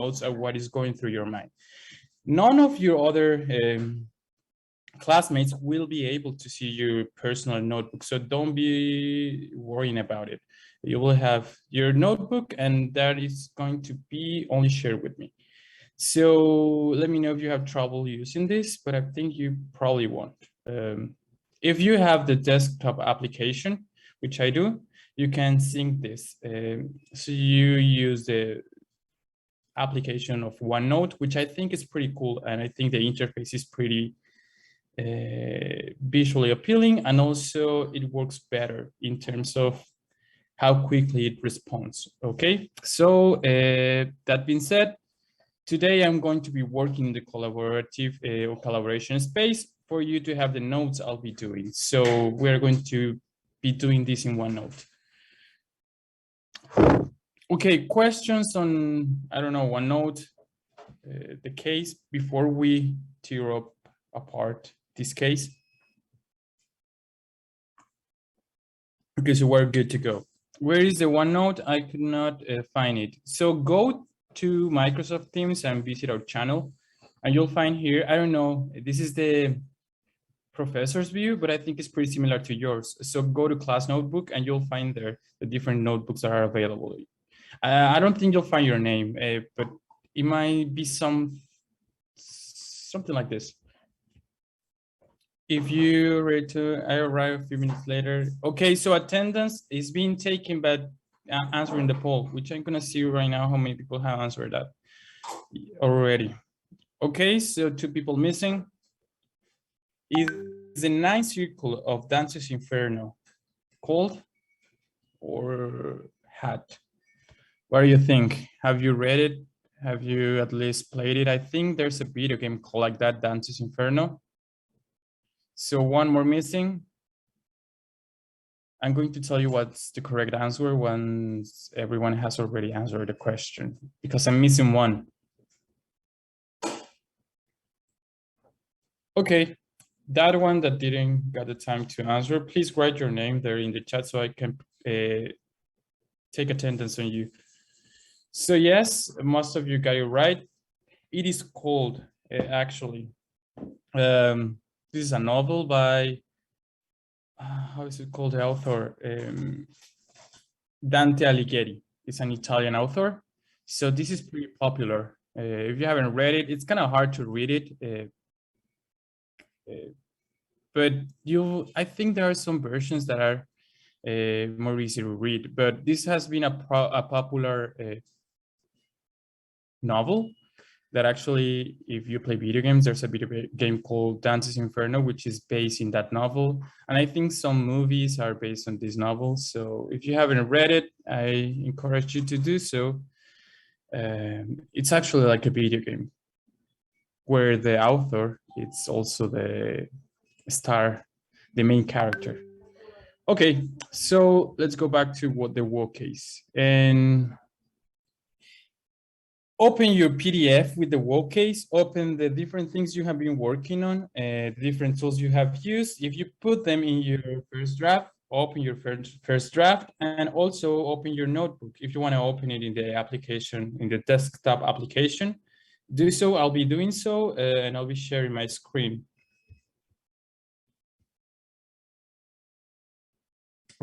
notes of what is going through your mind. None of your other classmates will be able to see your personal notebook, so don't be worrying about it. You will have your notebook, and that is going to be only shared with me. So let me know if you have trouble using this, but I think you probably won't. If you have the desktop application, which I do, you can sync this. So you use the application of OneNote, which I think is pretty cool. And I think the interface is pretty visually appealing. And also it works better in terms of how quickly it responds. Okay, so that being said, today I'm going to be working in the collaborative or collaboration space for you to have the notes I'll be doing. So we're going to be doing this in OneNote. Okay, questions on, I don't know, OneNote, the case before we tear up apart this case? Okay, so we're good to go. Where is the OneNote? I could not find it. So go to Microsoft Teams and visit our channel, and you'll find here, I don't know, this is the professor's view, but I think it's pretty similar to yours. So go to class notebook and you'll find there the different notebooks that are available. I don't think you'll find your name, but it might be something like this. If you ready to, I arrive a few minutes later. Okay, so attendance is being taken, but answering the poll, which I'm gonna see right now how many people have answered that already. Okay, so 2 people missing. Is the 9th circle of Dante's Inferno cold or hot? What do you think? Have you read it? Have you at least played it? I think there's a video game called like that, Dante's Inferno. So 1 more missing. I'm going to tell you what's the correct answer once everyone has already answered the question, because I'm missing 1. Okay, that one that didn't get the time to answer, please write your name there in the chat so I can take attendance on you. So yes, most of you got it right. It is called, actually. This is a novel by, how is it called, the author? Dante Alighieri. It's an Italian author. So this is pretty popular. If you haven't read it, it's kind of hard to read it. But I think there are some versions that are more easy to read, but this has been a popular novel that actually, if you play video games, there's a video game called Dante's Inferno, which is based in that novel. And I think some movies are based on this novel. So if you haven't read it, I encourage you to do so. It's actually like a video game where the author, it's also the star, the main character. Okay, so let's go back to what the war case. And open your PDF with the work case, open the different things you have been working on, the different tools you have used. If you put them in your first draft, open your first draft, and also open your notebook. If you want to open it in the application, in the desktop application, do so. I'll be doing so, and I'll be sharing my screen.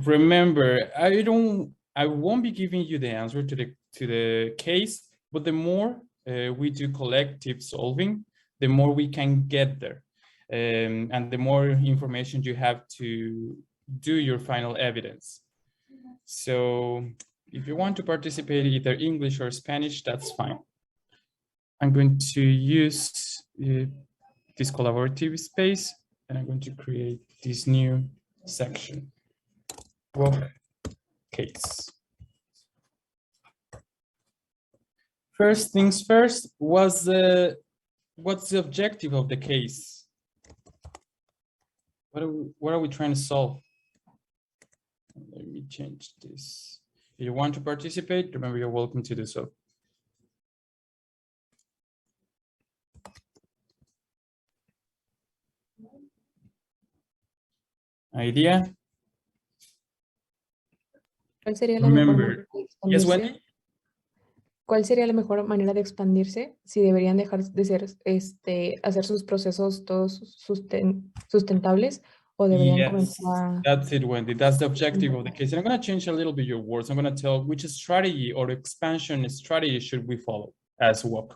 Remember, I won't be giving you the answer to the case. But the more we do collective solving, the more we can get there. And the more information you have to do your final evidence. So if you want to participate either English or Spanish, that's fine. I'm going to use this collaborative space, and I'm going to create this new section. Work case. First things first, what's the objective of the case? What are we trying to solve? Let me change this. If you want to participate, remember you're welcome to do so. Idea? Remember, yes, Wendy? ¿cuál sería la mejor manera de expandirse? Si deberían dejar de ser, hacer sus procesos todos sustentables o deberían Yes, comenzar a... that's it, Wendy. That's the objective of the case. And I'm going to change a little bit your words. I'm going to tell which strategy or expansion strategy should we follow as WOC.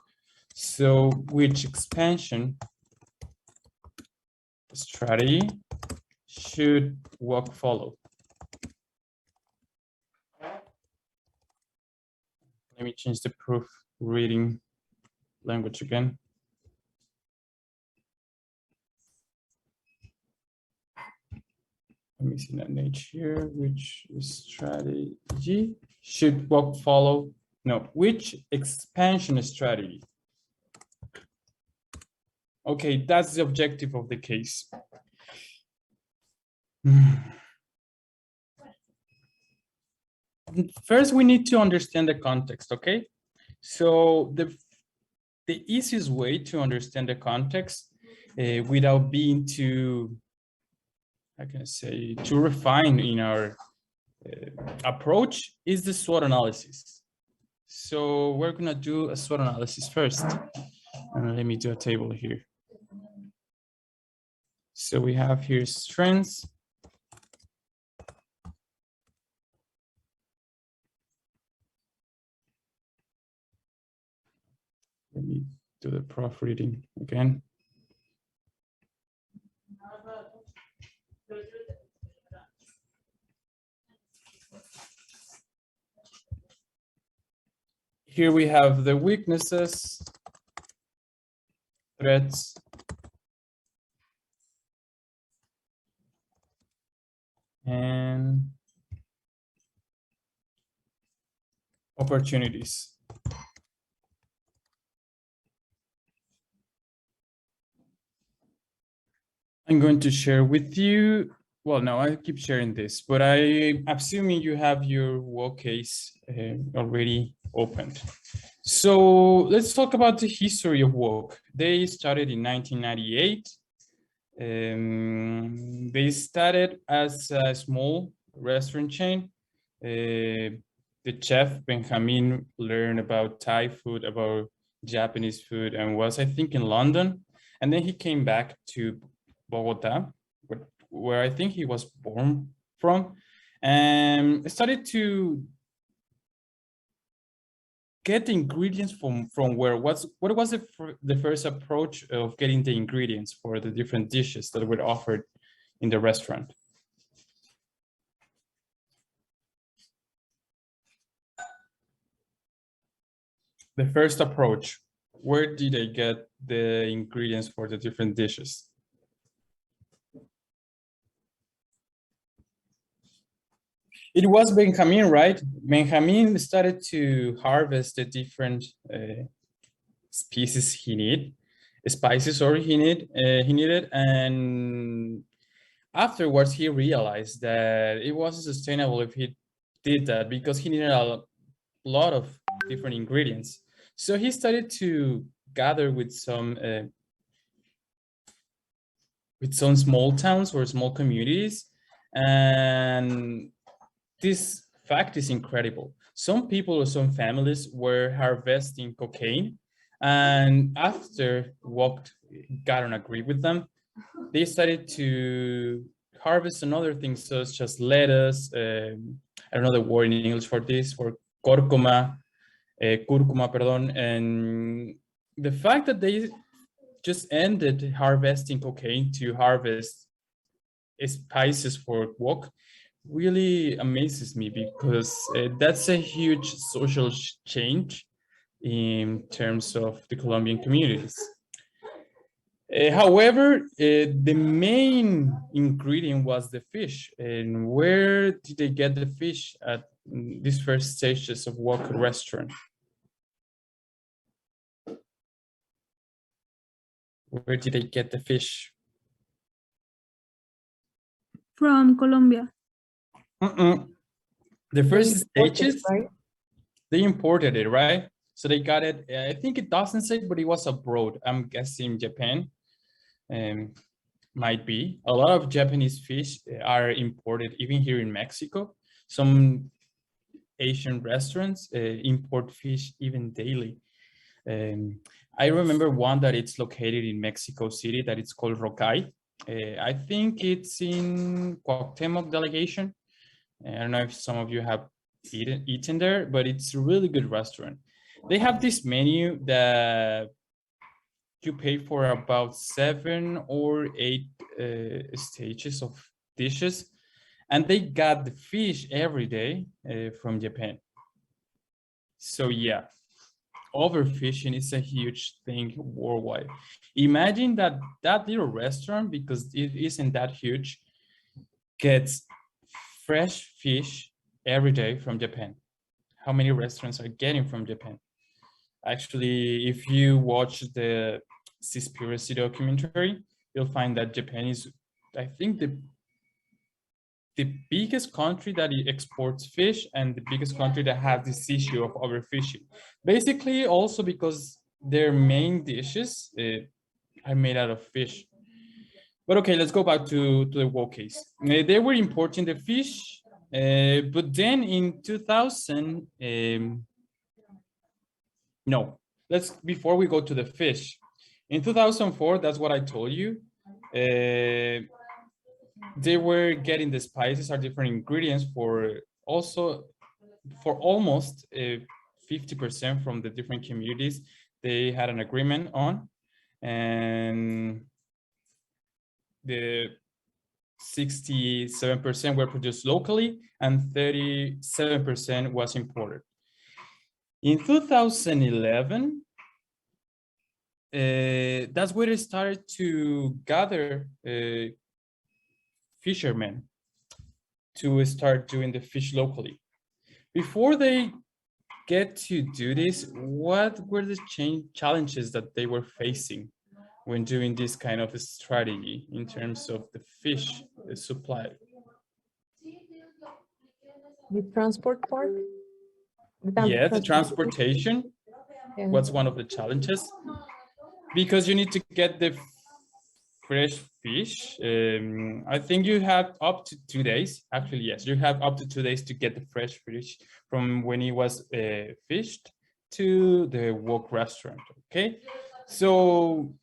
So which expansion strategy should WOC follow? Let me change the proofreading language again. Let me see that H here. Which strategy should WOC follow? No, which expansion strategy? Okay, that's the objective of the case. First, we need to understand the context, okay? So the easiest way to understand the context without being too, how can I say, too refined in our approach is the SWOT analysis. So we're gonna do a SWOT analysis first. And let me do a table here. So we have here strengths. Let me do the proofreading again. Here we have the weaknesses, threats, and opportunities. I'm going to share with you, well, no, I keep sharing this, but I'm assuming you have your WOC case already opened. So let's talk about the history of WOC. They started in 1998. They started as a small restaurant chain. The chef Benjamin learned about Thai food, about Japanese food, and was, I think, in London. And then he came back to Bogota, where I think he was born from, and started to get the ingredients from where. What was the first approach of getting the ingredients for the different dishes that were offered in the restaurant? The first approach, where did they get the ingredients for the different dishes? It was Benjamin, right? Benjamin started to harvest the different species he needed, spices or he needed, and afterwards he realized that it wasn't sustainable if he did that because he needed a lot of different ingredients. So he started to gather with some small towns or small communities, and this fact is incredible. Some people or some families were harvesting cocaine, and after WOC got an agree with them, they started to harvest another things such as lettuce, I don't know the word in English for this, for curcuma, pardon, and the fact that they just ended harvesting cocaine to harvest spices for WOC really amazes me because that's a huge social change in terms of the Colombian communities. However, the main ingredient was the fish. And where did they get the fish at these first stages of WOC restaurant? Where did they get the fish? From Colombia. The first stages, right? they imported it, right? So they got it, I think it doesn't say, but it was abroad. I'm guessing Japan. Might be. A lot of Japanese fish are imported, even here in Mexico. Some Asian restaurants import fish even daily. I remember one that it's located in Mexico City that it's called Rocay. I think it's in Cuauhtemoc delegation. I don't know if some of you have eaten there, but it's a really good restaurant. They have this menu that you pay for about 7 or 8 stages of dishes, and they got the fish every day from Japan. So yeah, overfishing is a huge thing worldwide. Imagine that that little restaurant, because it isn't that huge, gets fresh fish every day from Japan. How many restaurants are getting from Japan? Actually, if you watch the Seaspiracy documentary, you'll find that Japan is, I think, the biggest country that exports fish and the biggest country that has this issue of overfishing. Basically, also because their main dishes are made out of fish. But okay, let's go back to the wok case. They were importing the fish, but then in 2000, no, before we go to the fish, in 2004, that's what I told you. They were getting the spices or different ingredients for almost 50% from the different communities they had an agreement on, and the 67% were produced locally and 37% was imported. In 2011, that's where it started to gather fishermen to start doing the fish locally. Before they get to do this, what were the challenges that they were facing when doing this kind of a strategy in terms of the fish supply? The transport part? Yeah, the transportation was one of the challenges, because you need to get the fresh fish. I think you have up to 2 days. Actually, yes, you have up to 2 days to get the fresh fish from when it was fished to the wok restaurant. Okay, so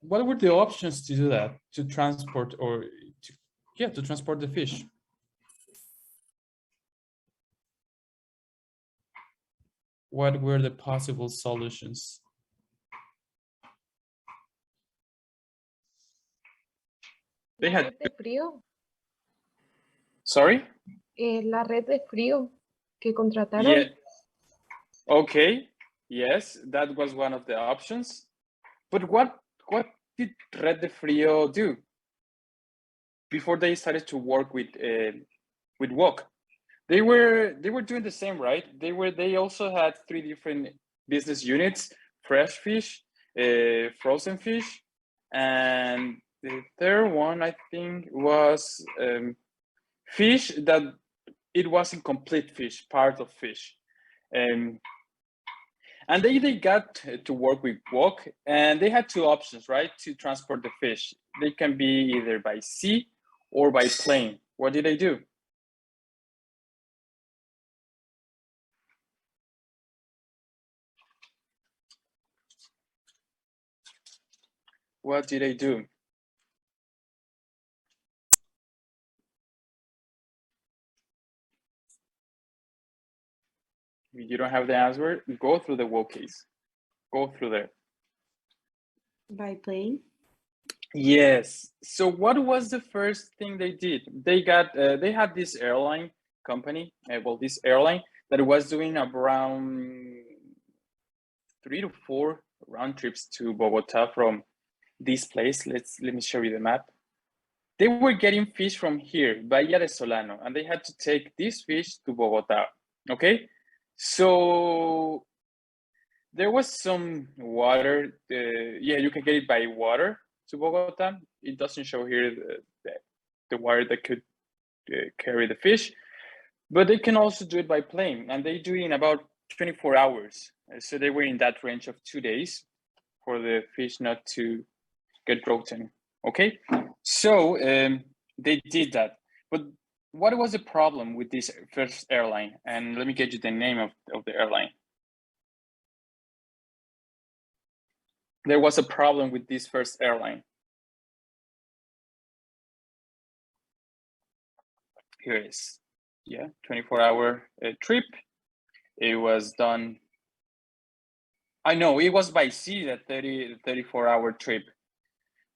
what were the options to do that, to transport or to transport the fish? What were the possible solutions? They had. red de frío. Sorry? La red de frío que contrataron. Yeah. Okay. Yes, that was one of the options. But what did Red de Frio do before they started to work with wok? They were doing the same, right? They also had 3 different business units: fresh fish, frozen fish, and the third one, I think, was fish that it wasn't complete fish, part of fish. And they got to work with wok, and they had 2 options, right, to transport the fish. They can be either by sea or by plane. What did they do? What did they do? If you don't have the answer, go through the wok case. Go through there. By plane. Yes. So what was the first thing they did? They had this airline company, this airline that was doing around 3 to 4 round trips to Bogota from this place. Let me show you the map. They were getting fish from here, Bahía de Solano, and they had to take this fish to Bogota. Okay, so there was some water. Yeah, you can get it by water to Bogota. It doesn't show here the water that could carry the fish, but they can also do it by plane, and they do it in about 24 hours. So they were in that range of 2 days for the fish not to get broken. Okay, so they did that, but what was the problem with this first airline? And let me get you the name of the airline. There was a problem with this first airline. Here it is. Yeah, 24-hour trip. It was done. I know it was by sea, that 34-hour trip.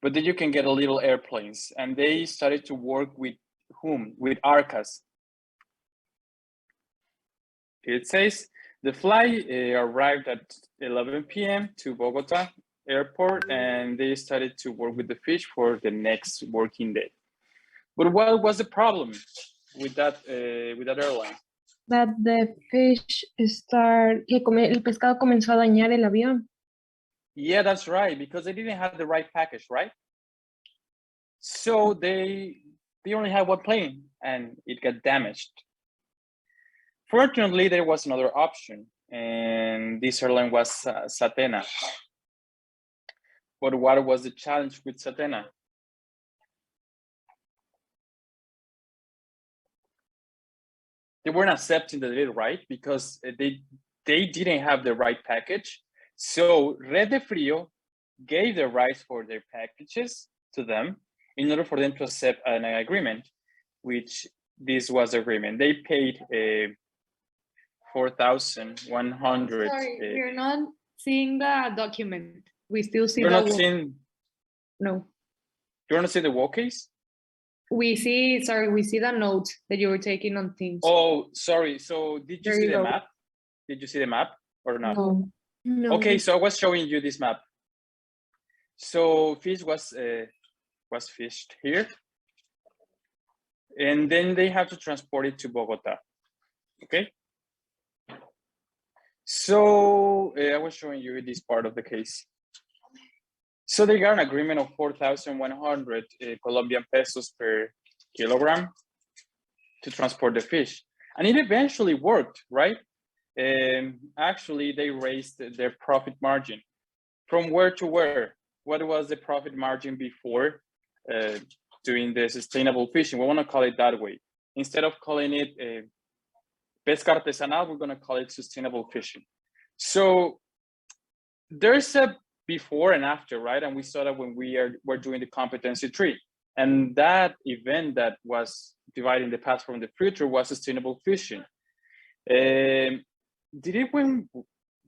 But then you can get a little airplanes, and they started to work with whom? With Arcas. It says the flight arrived at 11 p.m. to Bogota airport, and they started to work with the fish for the next working day. But what was the problem with that airline? That the fish el pescado comenzó a dañar el avión. Yeah, that's right, because they didn't have the right package, right? So they only had one plane, and it got damaged. Fortunately, there was another option, and this airline was Satena. But what was the challenge with Satena? They weren't accepting the deal, right? Because they didn't have the right package. So Red de Frío gave the rights for their packages to them in order for them to accept an agreement, which this was the agreement. They paid 4,100. Sorry, we're not seeing the document. We still see You're the not seeing. No. You want to see the work case? We see the notes that you were taking on Teams. Oh, sorry. So did you There see you the go. map? Did you see the map or not? No. No. Okay, so I was showing you this map. So fish was fished here, and then they have to transport it to Bogota. Okay. So I was showing you this part of the case. So they got an agreement of 4,100 Colombian pesos per kilogram to transport the fish, and it eventually worked, right? Actually, they raised their profit margin from where to where. What was the profit margin before doing the sustainable fishing? We want to call it that way. Instead of calling it pesca artesanal, we're going to call it sustainable fishing. So there's a before and after, right? And we saw that when we're doing the competency tree. And that event that was dividing the past from the future was sustainable fishing. Did it went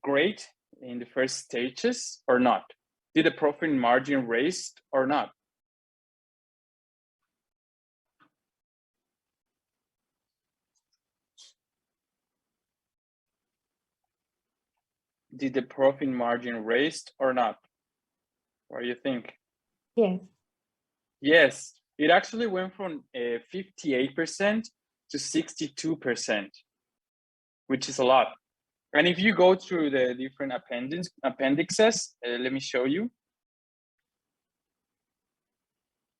great in the first stages or not? Did the profit margin raised or not? Did the profit margin raised or not? What do you think? Yes. Yes, it actually went from 58% to 62%, which is a lot. And if you go through the different appendixes, let me show you.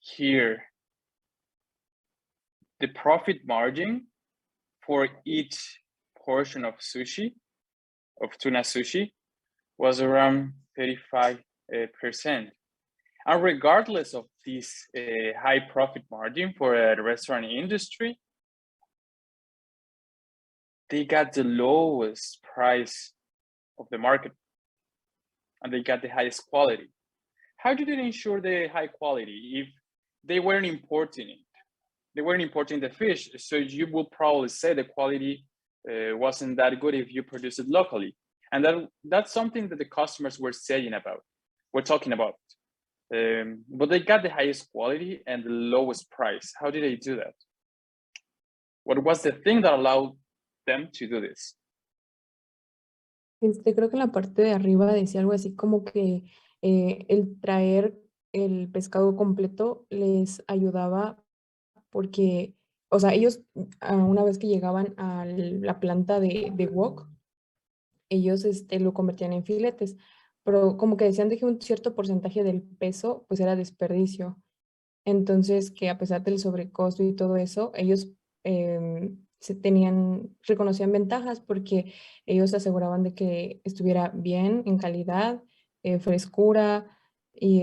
Here, the profit margin for each portion of sushi, of tuna sushi, was around 35%. And regardless of this high profit margin for the restaurant industry, they got the lowest price of the market, and they got the highest quality. How did they ensure the high quality if they weren't importing it? They weren't importing the fish, so you will probably say the quality wasn't that good if you produce it locally. And that's something that the customers were saying about, we're talking about. But they got the highest quality and the lowest price. How did they do that? What was the thing that allowed them to do this? Creo que en la parte de arriba decía algo así como que el traer el pescado completo les ayudaba porque, o sea, ellos una vez que llegaban a la planta de wok, ellos lo convertían en filetes, pero como que decían de que un cierto porcentaje del peso pues era desperdicio. Entonces, que a pesar del sobrecosto y todo eso, ellos reconocían ventajas porque ellos aseguraban de que estuviera bien, en calidad, frescura y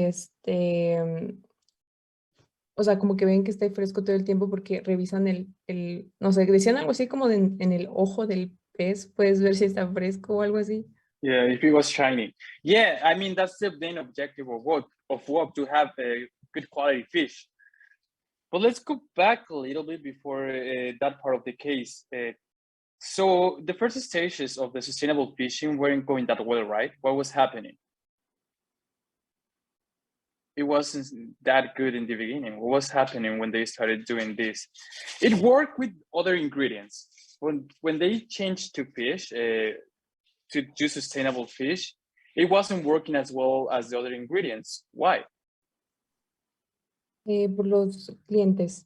o sea, como que ven que está fresco todo el tiempo porque revisan no sé, decían algo así como en el ojo del pez, puedes ver si está fresco o algo así. Yeah, if it was shiny. Yeah, I mean, that's the main objective of work to have a good quality fish. But let's go back a little bit before that part of the case. So the first stages of the sustainable fishing weren't going that well, right? What was happening? It wasn't that good in the beginning. What was happening when they started doing this? It worked with other ingredients. When they changed to fish, to do sustainable fish, it wasn't working as well as the other ingredients. Why? Por los clientes,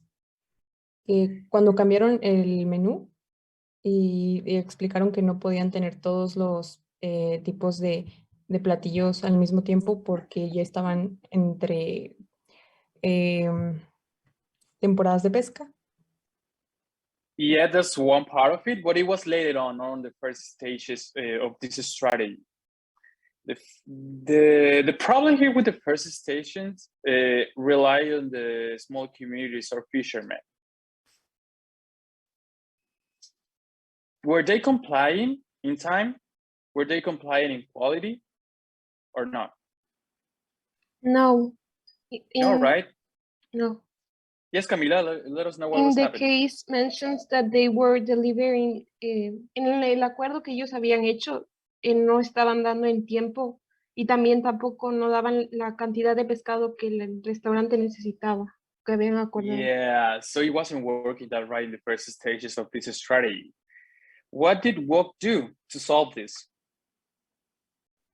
que cuando cambiaron el menú y explicaron que no podían tener todos los tipos de platillos al mismo tiempo porque ya estaban entre temporadas de pesca. Yeah, that's one part of it, but it was later on the first stages of this strategy. The problem here with the first stations rely on the small communities or fishermen. Were they complying in time? Were they complying in quality or not? No. No, right? No. Yes, Camila, let us know what In was the happening. case mentions that they were delivering, en el acuerdo que ellos habían hecho, no estaban dando en tiempo y también tampoco no daban la cantidad de pescado que el restaurante necesitaba, que habían acordado. Yeah, so it wasn't working that right in the first stages of this strategy. What did WOC do to solve this?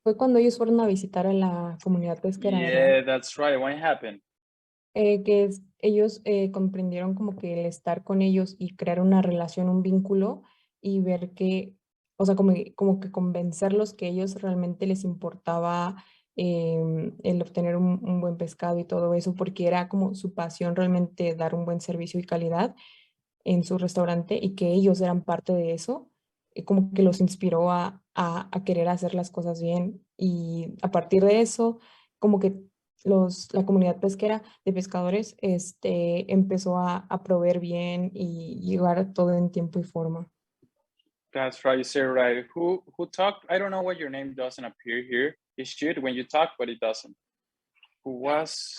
Fue cuando ellos fueron a visitar a la comunidad pesquera, ¿verdad? Yeah, that's right. What happened? Ellos comprendieron como que el estar con ellos y crear una relación, un vínculo y ver que, o sea, como que convencerlos que a ellos realmente les importaba el obtener un buen pescado y todo eso, porque era como su pasión realmente dar un buen servicio y calidad en su restaurante y que ellos eran parte de eso, como que los inspiró a querer hacer las cosas bien y a partir de eso, como que la comunidad pesquera de pescadores empezó a proveer bien y llevar todo en tiempo y forma. That's right. You say right. Who talked? I don't know why your name doesn't appear here. It should when you talk, but it doesn't. Who was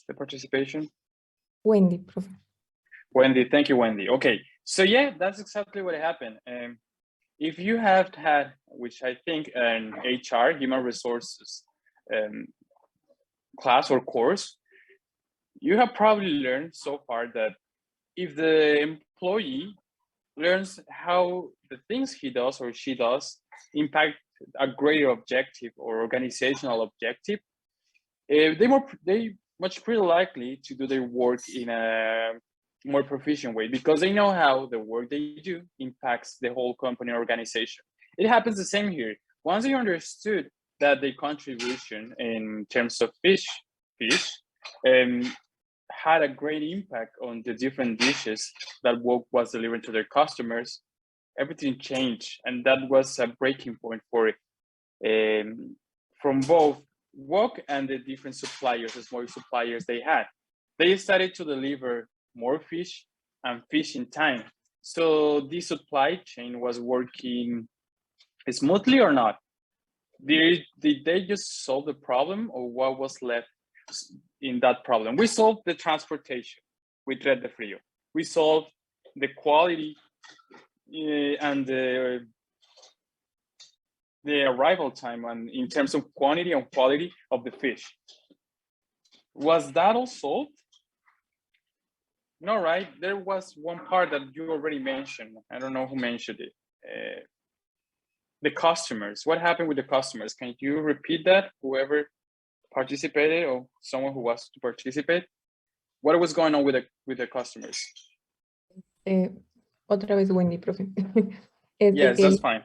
the participation? Wendy, profe. Wendy. Thank you, Wendy. Okay. So yeah, that's exactly what happened. If you have had, which I think an HR, human resources class or course, you have probably learned so far that if the employee learns how the things he does or she does impact a greater objective or organizational objective, they much pretty likely to do their work in a more proficient way because they know how the work they do impacts the whole company organization. It happens the same here. Once they understood that the contribution in terms of fish had a great impact on the different dishes that WOC was delivering to their customers, everything changed. And that was a breaking point for from both WOC and the different suppliers, the small suppliers they had. They started to deliver more fish and fish in time. So the supply chain was working smoothly or not? Did they just solve the problem or what was left in that problem? We solved the transportation with Red de Frío. We solved the quality and the arrival time and in terms of quantity and quality of the fish. Was that all solved? No, right? There was one part that you already mentioned. I don't know who mentioned it. The customers. What happened with the customers? Can you repeat that? Whoever participated or someone who was to participate? What was going on with the customers? Otra vez Wendy, profe. Yes, that's fine.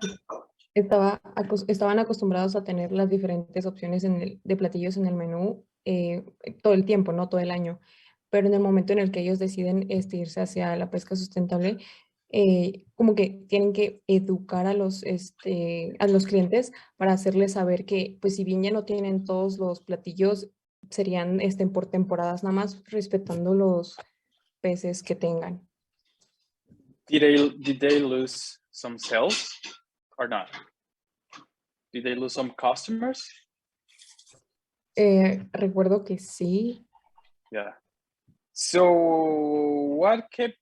Estaban acostumbrados a tener las diferentes opciones de platillos en el menú todo el tiempo, no todo el año. Pero en el momento en el que ellos deciden irse hacia la pesca sustentable, como que tienen que educar a los clientes para hacerles saber que, pues si bien ya no tienen todos los platillos, serían por temporadas, nada más respetando los peces que tengan. Did they lose some sales or not? Did they lose some customers? Recuerdo que sí. Yeah. So what kept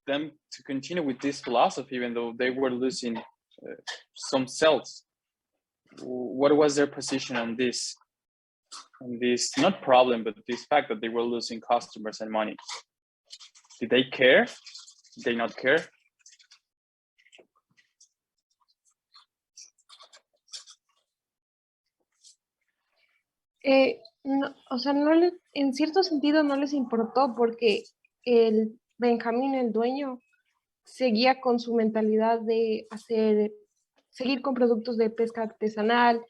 them to continue with this philosophy even though they were losing some sales? What was their position on this? On this, not problem, but this fact that they were losing customers and money. Did they care? Did they not care? No, o sea, en cierto sentido no les importó porque el Benjamín, el dueño, seguía con su mentalidad de seguir con productos de pesca artesanal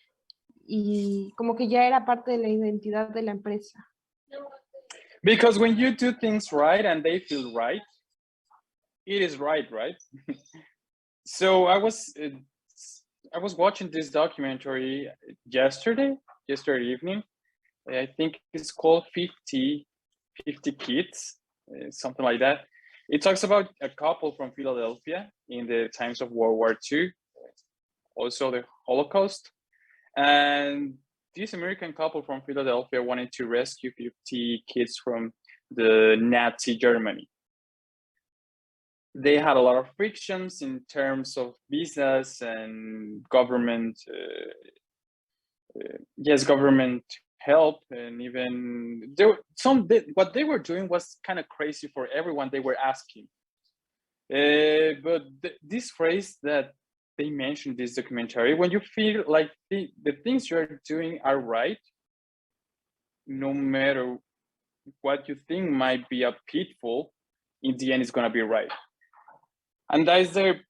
y como que ya era parte de la identidad de la empresa. Because when you do things right and they feel right, it is right? So I was watching this documentary yesterday evening. I think it's called 50 Kids, something like that. It talks about a couple from Philadelphia in the times of World War II, also the Holocaust. And this American couple from Philadelphia wanted to rescue 50 kids from the Nazi Germany. They had a lot of frictions in terms of business and government, government help, and even what they were doing was kind of crazy for everyone. They were asking, but this phrase that they mentioned in this documentary, when you feel like the things you're doing are right, no matter what you think might be a pitfall, in the end it's going to be right. And that is their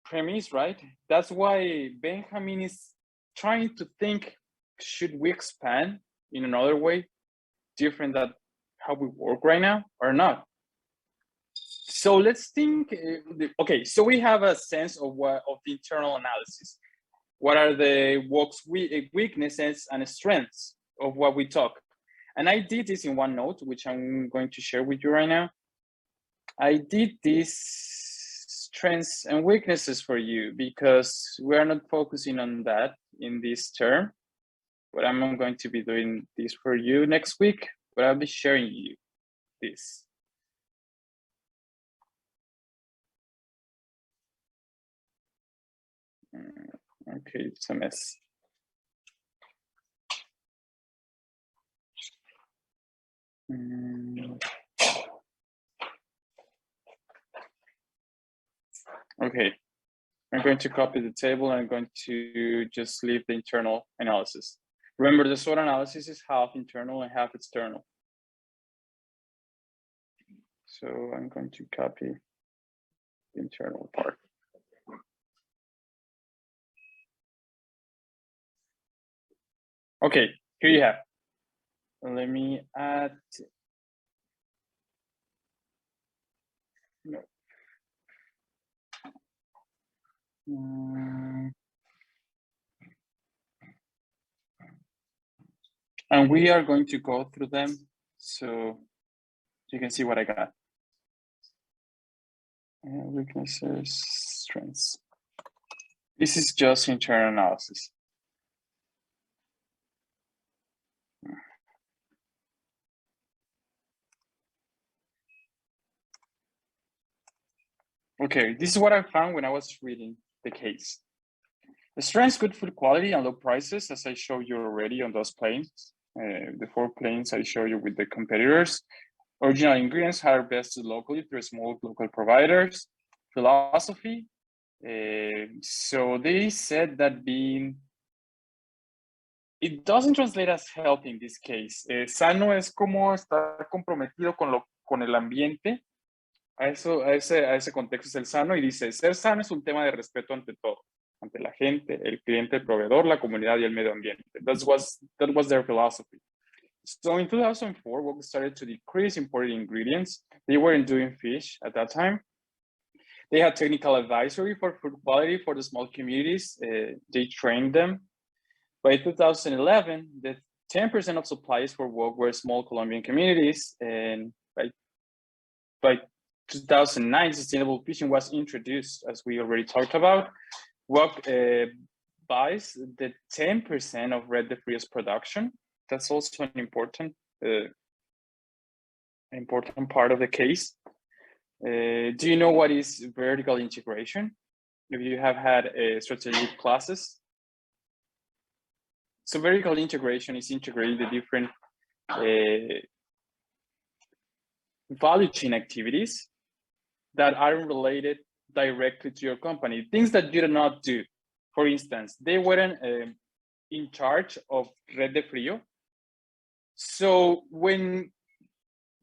premise, right? That's why Benjamin is trying to think, should we expand in another way, different than how we work right now or not? So let's think, okay, so we have a sense of the internal analysis. What are the weaknesses and strengths of what we talk? And I did this in OneNote, which I'm going to share with you right now. I did these strengths and weaknesses for you because we are not focusing on that in this term. But I'm going to be doing this for you next week, but I'll be sharing you this. Okay, it's a mess. Okay, I'm going to copy the table and I'm going to just leave the internal analysis. Remember, the SWOT analysis is half internal and half external. So I'm going to copy the internal part. Okay, here you have. Let me add. No. And we are going to go through them so you can see what I got. Weaknesses, strengths. This is just internal analysis. Okay, this is what I found when I was reading the case. The strengths, good food quality and low prices, as I showed you already on those planes. The 4 planes I show you with the competitors. Original ingredients harvested locally through small local providers. Philosophy. So they said that it doesn't translate as healthy in this case. Sano es como estar comprometido con el ambiente. A ese contexto es el sano, y dice, ser sano es un tema de respeto ante todo, ante la gente, el cliente, el proveedor, la comunidad y el medio ambiente. That was their philosophy. So in 2004, we started to decrease imported ingredients. They weren't doing fish at that time. They had technical advisory for food quality for the small communities. They trained them. By 2011, the 10% of suppliers for work were small Colombian communities, and by 2009, sustainable fishing was introduced, as we already talked about. Work buys the 10% of Red de Frios production. That's also an important part of the case. Do you know what is vertical integration? If you have had strategic classes. So vertical integration is integrating the different value chain activities that aren't related directly to your company, things that you do not do. For instance, they weren't in charge of Red de Frío. So when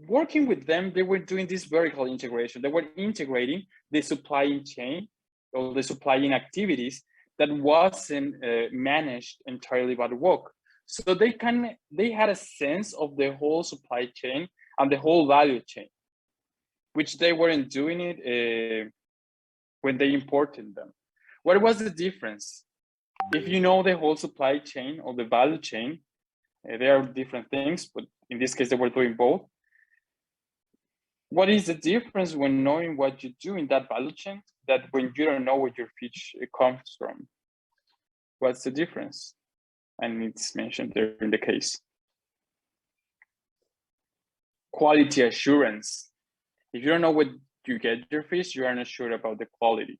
working with them, they were doing this vertical integration. They were integrating the supply chain or the supplying activities that wasn't managed entirely by the work. So they had a sense of the whole supply chain and the whole value chain, which they weren't doing it when they imported them. What was the difference? If you know the whole supply chain or the value chain, there are different things, but in this case, they were doing both. What is the difference when knowing what you do in that value chain that when you don't know where your fish comes from? What's the difference? And it's mentioned there in the case. Quality assurance. If you don't know what you get your fish, you are not sure about the quality.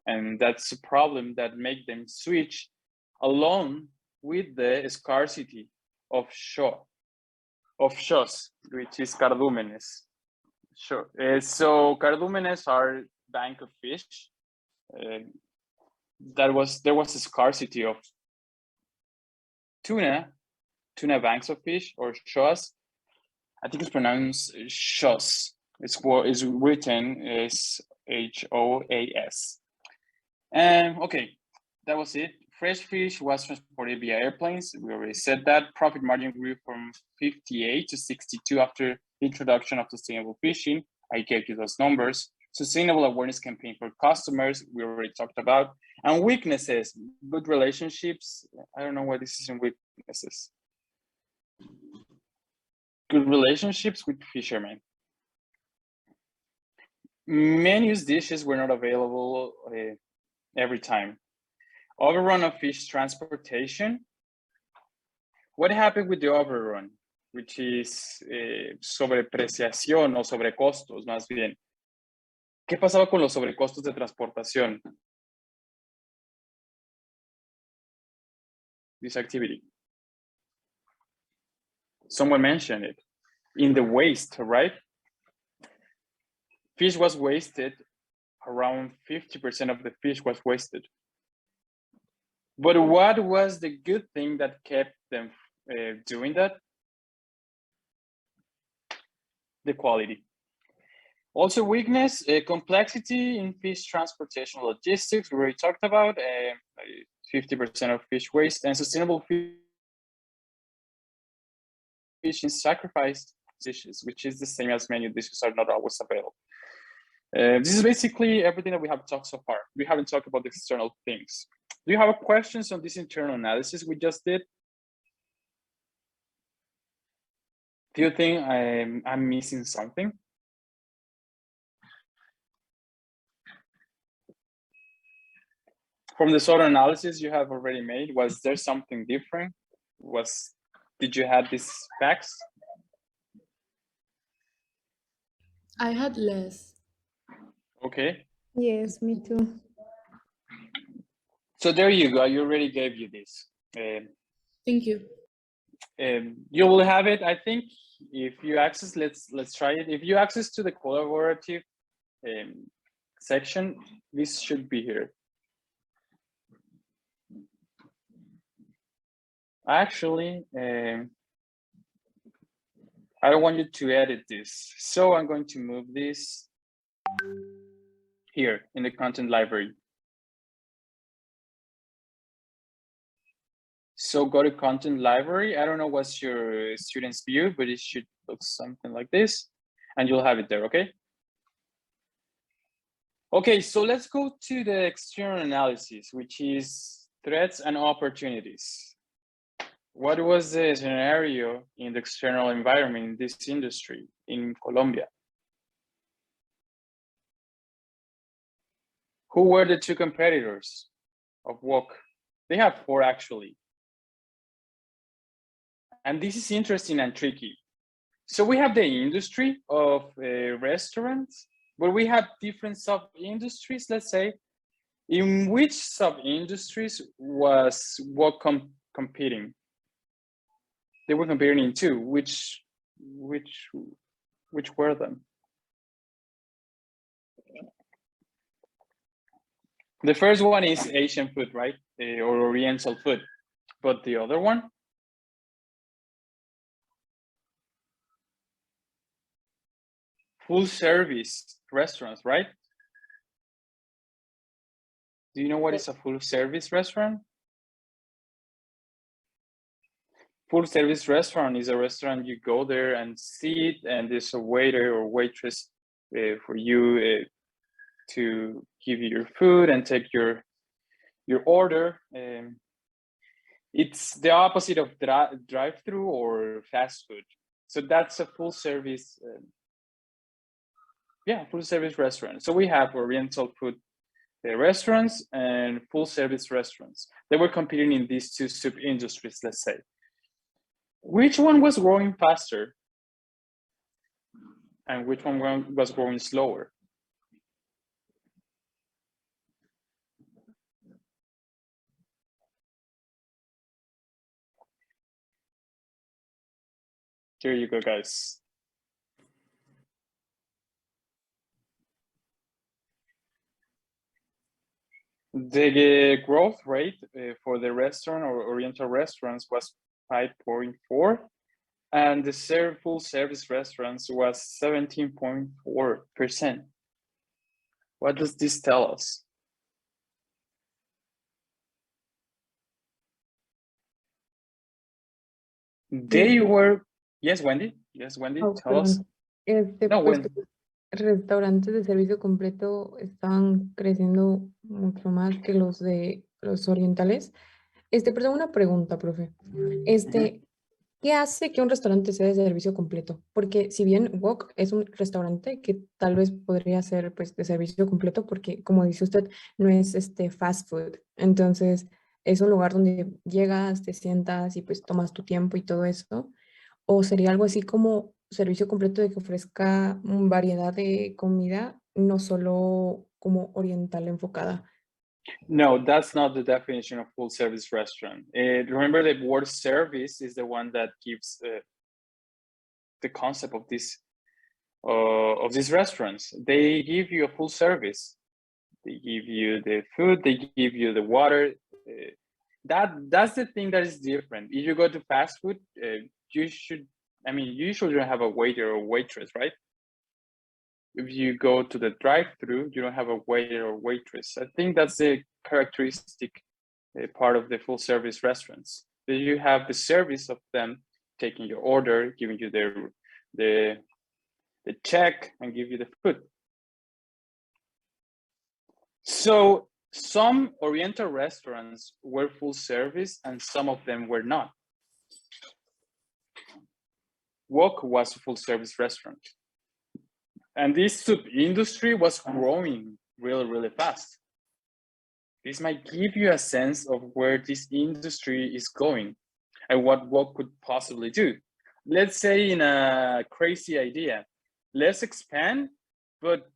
And that's a problem that makes them switch along with the scarcity of shows, which is cardúmenes. Sure. So cardúmenes are bank of fish. There was a scarcity of tuna banks of fish or shows. I think it's pronounced shows. It's written as HOAS. Okay, that was it. Fresh fish was transported via airplanes. We already said that. Profit margin grew from 58 to 62 after the introduction of sustainable fishing. I gave you those numbers. Sustainable awareness campaign for customers, we already talked about. And weaknesses, good relationships. I don't know what this is in weaknesses. Good relationships with fishermen. Menus dishes were not available every time. Overrun of fish transportation. What happened with the overrun, which is sobrepreciación o sobrecostos, más bien? ¿Qué pasaba con los sobrecostos de transportación? This activity. Someone mentioned it. In the waste, right? Fish was wasted. Around 50% of the fish was wasted. But what was the good thing that kept them doing that? The quality. Also weakness, complexity in fish transportation logistics, we already talked about, 50% of fish waste, and sustainable fishing sacrificed dishes, which is the same as menu dishes are not always available. This is basically everything that we have talked so far. We haven't talked about the external things. Do you have questions on this internal analysis we just did? Do you think I'm missing something? From the sort of analysis you have already made, was there something different? Did you have these facts? I had less. Okay. Yes, me too. So there you go. I already gave you this. Thank you. You will have it, I think, if you access, let's try it. If you access to the collaborative section, this should be here. Actually, I don't want you to edit this. So I'm going to move this here in the content library. So go to content library. I don't know what's your student's view, but it should look something like this, and you'll have it there, okay? Okay, so let's go to the external analysis, which is threats and opportunities. What was the scenario in the external environment in this industry in Colombia? Who were the two competitors of Wok? They have 4 actually. And this is interesting and tricky. So we have the industry of restaurants, but we have different sub-industries, let's say. In which sub-industries was Wok competing? They were competing in 2. Which were them? The first one is Asian food, right? Or Oriental food. But the other one? Full service restaurants, right? Do you know what is a full service restaurant? Full service restaurant is a restaurant you go there and sit, and there's a waiter or waitress for you to give you your food and take your order. It's the opposite of drive-through or fast food. So that's a full service, full service restaurant. So we have Oriental food restaurants and full service restaurants. They were competing in these 2 sub-industries, let's say. Which one was growing faster? And which one was growing slower? Here you go, guys. The growth rate for the restaurant or Oriental restaurants was 5.4, and the full service restaurants was 17.4%. What does this tell us? They were, yes, Wendy. Yes, Wendy, Oh, tell us. perdón. No, Pues Wendy. restaurantes de servicio completo están creciendo mucho más que los de los orientales. Perdón, una pregunta, profe. ¿Qué hace que un restaurante sea de servicio completo? Porque si bien Wok es un restaurante que tal vez podría ser pues de servicio completo, porque como dice usted, no es fast food. Entonces es un lugar donde llegas, te sientas y pues tomas tu tiempo y todo eso. ¿O sería algo así como servicio completo de que ofrezca variedad de comida, no solo como oriental enfocada? No, that's not the definition of full service restaurant. Remember, the word service is the one that gives the concept of these restaurants. They give you a full service. They give you the food, they give you the water. That's the thing that is different. If you go to fast food, you usually don't have a waiter or waitress, right? If you go to the drive-through, you don't have a waiter or waitress. I think that's the characteristic part of the full service restaurants. That you have the service of them taking your order, giving you the check, and give you the food. So some Oriental restaurants were full service and some of them were not. Wok was a full service restaurant. And this sub-industry was growing really, really fast. This might give you a sense of where this industry is going and what Wok could possibly do. Let's say, in a crazy idea, let's expand, but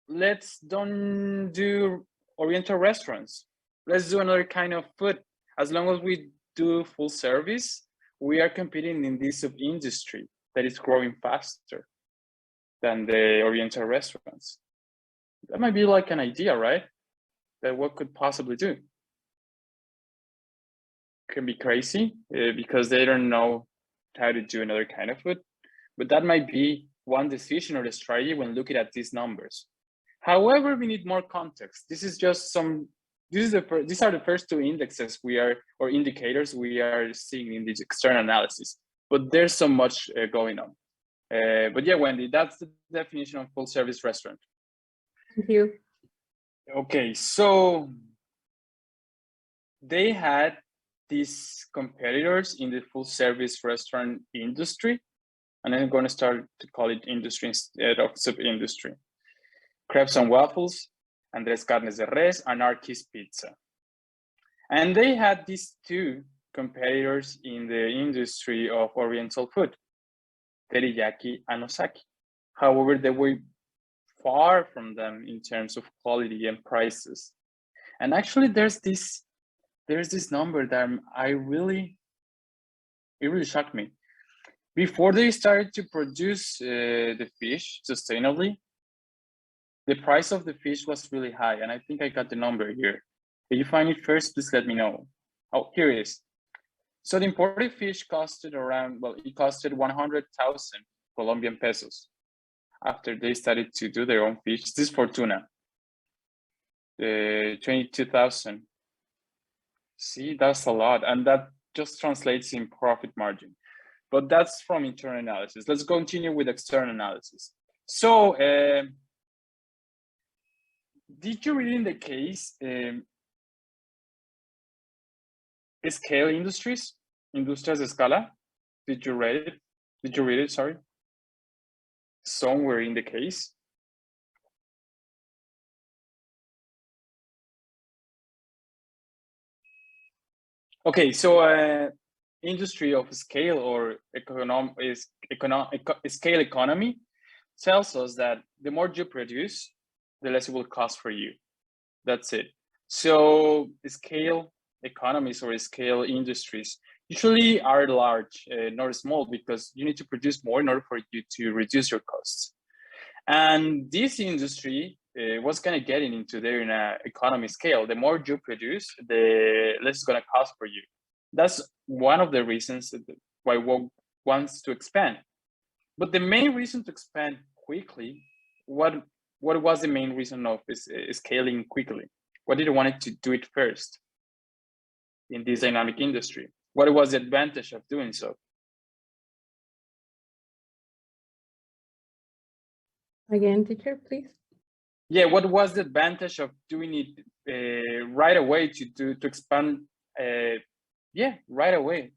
let's don't do Oriental restaurants. Let's do another kind of food. As long as we do full service, we are competing in this sub-industry that is growing faster than the Oriental restaurants. That might be like an idea, right? That what could possibly do. Can be crazy because they don't know how to do another kind of food, but that might be one decision or a strategy when looking at these numbers. However, we need more context. This is just these are the first 2 indexes or indicators we are seeing in this external analysis, but there's so much going on. But yeah, Wendy, that's the definition of full service restaurant. Thank you. Okay, so they had these competitors in the full service restaurant industry, and I'm going to start to call it industry instead of sub-industry. Crepes and Waffles, Andres Carnes de Res, and Arquis Pizza. And they had these two competitors in the industry of Oriental food, teriyaki and osaki. However, they were far from them in terms of quality and prices. And actually, there's this number that it really shocked me. Before they started to produce the fish sustainably, the price of the fish was really high, and I think I got the number here. If you find it first, please let me know. Oh, here it is. So the imported fish costed around, well, it costed 100,000 Colombian pesos after they started to do their own fish. This is for tuna. 22,000. See, that's a lot, and that just translates in profit margin. But that's from internal analysis. Let's continue with external analysis. So, did you read in the case scale industries, industrias de escala? Did you read it? Did you read it? Sorry. Somewhere in the case. Okay, so industry of scale or scale economy tells us that the more you produce, the less it will cost for you. That's it. So scale economies or scale industries usually are large, not small, because you need to produce more in order for you to reduce your costs. And this industry was kind of getting into their economy scale. The more you produce, the less it's going to cost for you. That's one of the reasons why one wants to expand. But the main reason to expand quickly, what was the main reason of scaling quickly? What did you want to do it first in this dynamic industry? What was the advantage of doing so? Again, teacher, please. Yeah, what was the advantage of doing it right away to expand? Right away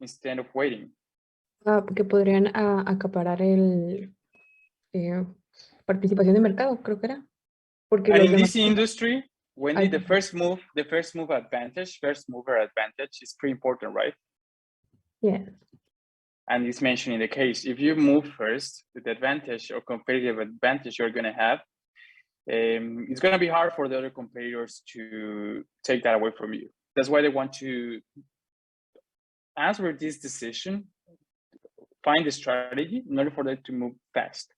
instead of waiting. Porque podrían acaparar el participación de mercado, creo que era. Porque And los in demás- this industry, when I- the first mover advantage is pretty important, right? Yes. And it's mentioned in the case, if you move first, the advantage or competitive advantage you're going to have, it's going to be hard for the other competitors to take that away from you. That's why they want to answer this decision, find the strategy in order for them to move fast.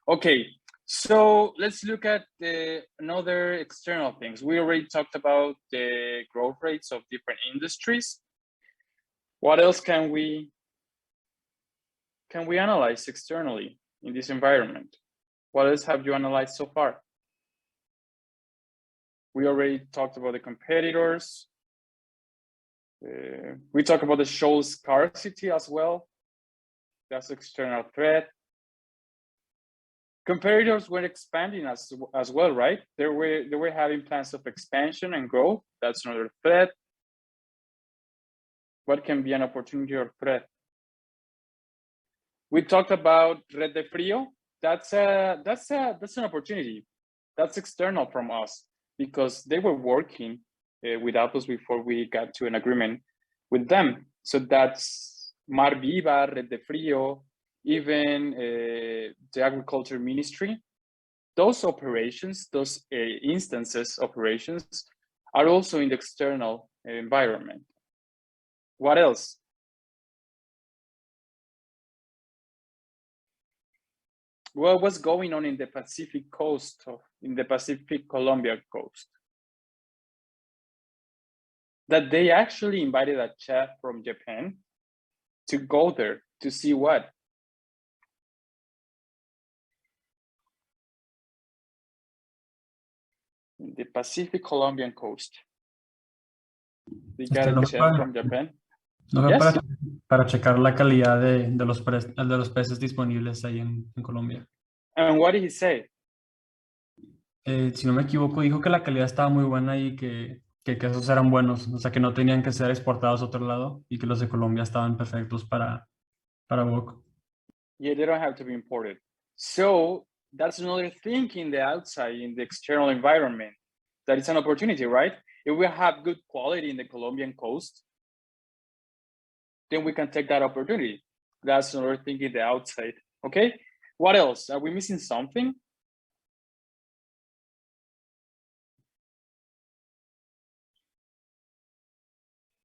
Okay, so let's look at another external things. We already talked about the growth rates of different industries. What else can we analyze externally in this environment? What else have you analyzed so far? We already talked about the competitors. We talked about the show scarcity as well. That's external threat. Competitors were expanding as well, right? They were having plans of expansion and growth. That's another threat. What can be an opportunity or threat? We talked about Red de Frío. That's an opportunity. That's external from us because they were working with Apples before we got to an agreement with them. So that's Mar Viva, Red de Frío, even the Agriculture Ministry. Those operations, those operations are also in the external environment. What else? What was going on in the Pacific coast, in the Pacific Colombia coast? That they actually invited a chef from Japan to go there to see what? In the Pacific Colombian coast. They got a chef from Japan. No fue Yes. para checar la calidad de los peces disponibles ahí en Colombia. And what did he say? Si no me equivoco, dijo que la calidad estaba muy buena y que que esos eran buenos, o sea, que no tenían que ser exportados a otro lado y que los de Colombia estaban perfectos para wok. Yeah, they don't have to be imported. So that's another thing in the outside, in the external environment, that is an opportunity, right? If we have good quality in the Colombian coast, then we can take that opportunity. That's another thing in the outside, okay? What else? Are we missing something?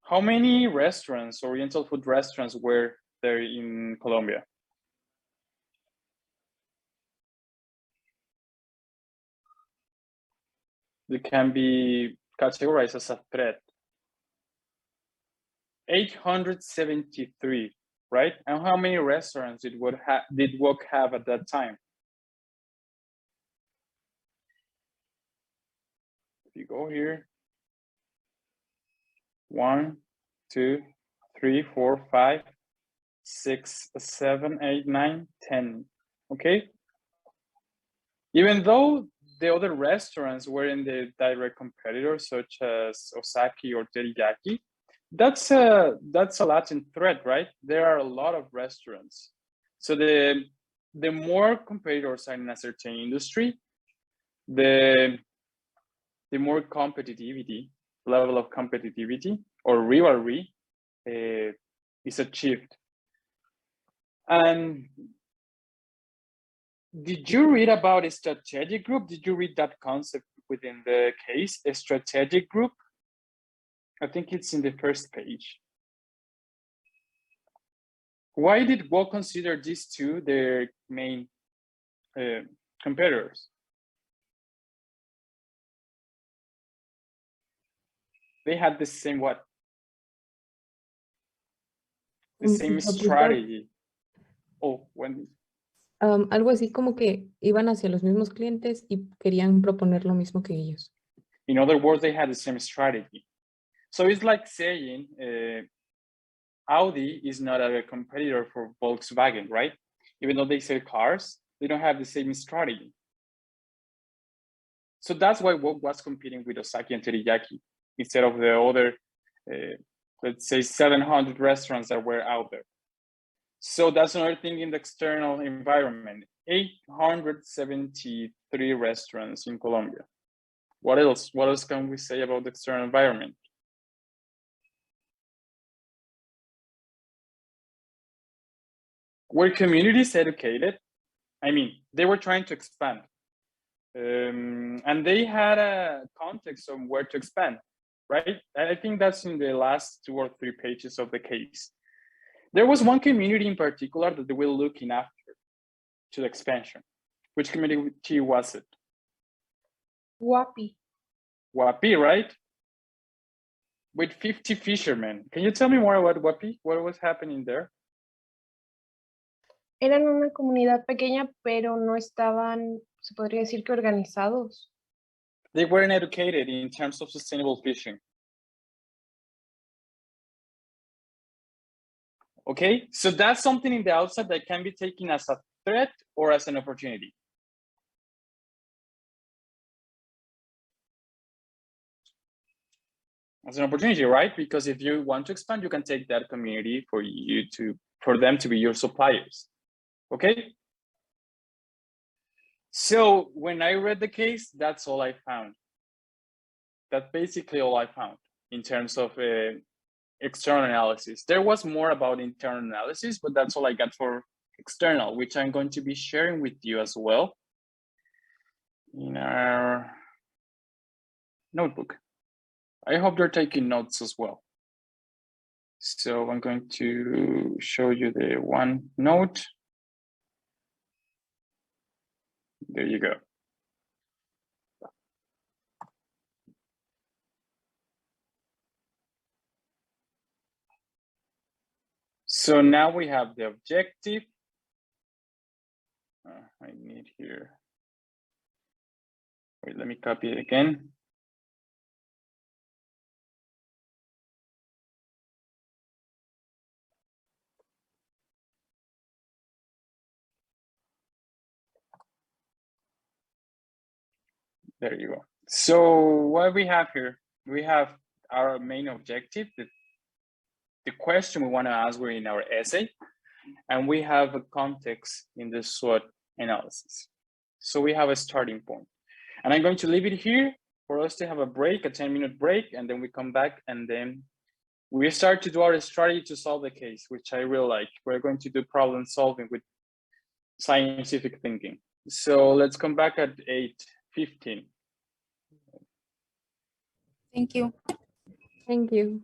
How many restaurants, Oriental food restaurants, were there in Colombia? They can be categorized as a threat. 873, right? And how many restaurants did WOC have at that time? If you go here, 1, 2, 3, 4, 5, 6, 7, 8, 9, 10. Okay. Even though the other restaurants were in the direct competitors, such as Osaki or Teriyaki, that's a latent threat, right? There are a lot of restaurants. So the more competitors are in a certain industry, the more competitivity, level of competitivity or rivalry is achieved. And did you read about a strategic group? Did you read that concept within the case, a strategic group? I think it's in the first page. Why did WOC consider these two their main competitors? They had the same what? The same strategy. Oh, Wendy. Algo así como que iban hacia los mismos clientes y querían proponer lo mismo que ellos. In other words, they had the same strategy. So it's like saying Audi is not a competitor for Volkswagen, right? Even though they sell cars, they don't have the same strategy. So that's why WOC was competing with Osaki and Teriyaki instead of the other, let's say 700 restaurants that were out there. So that's another thing in the external environment, 873 restaurants in Colombia. What else? What else can we say about the external environment? Were communities educated? I mean, they were trying to expand. And they had a context on where to expand, right? I think that's in the last 2 or 3 pages of the case. There was one community in particular that they were looking after to the expansion. Which community was it? Guapi. Guapi, right? With 50 fishermen. Can you tell me more about Guapi? What was happening there? Eran una comunidad pequeña, pero no estaban, se podría decir que organizados. They weren't educated in terms of sustainable fishing. Okay, so that's something in the outside that can be taken as a threat or as an opportunity. As an opportunity, right? Because if you want to expand, you can take that community for them to be your suppliers. Okay. So when I read the case, that's all I found. That's basically all I found in terms of external analysis. There was more about internal analysis, but that's all I got for external, which I'm going to be sharing with you as well in our notebook. I hope you're taking notes as well. So I'm going to show you the one note. There you go. So now we have the objective. I need here. Wait, let me copy it again. There you go. So what we have here, we have our main objective, the question we want to answer in our essay, and we have a context in the SWOT analysis. So we have a starting point. And I'm going to leave it here for us to have a break, a 10-minute break, and then we come back and then we start to do our strategy to solve the case, which I really like. We're going to do problem solving with scientific thinking. So let's come back at 8:15. Thank you. Thank you.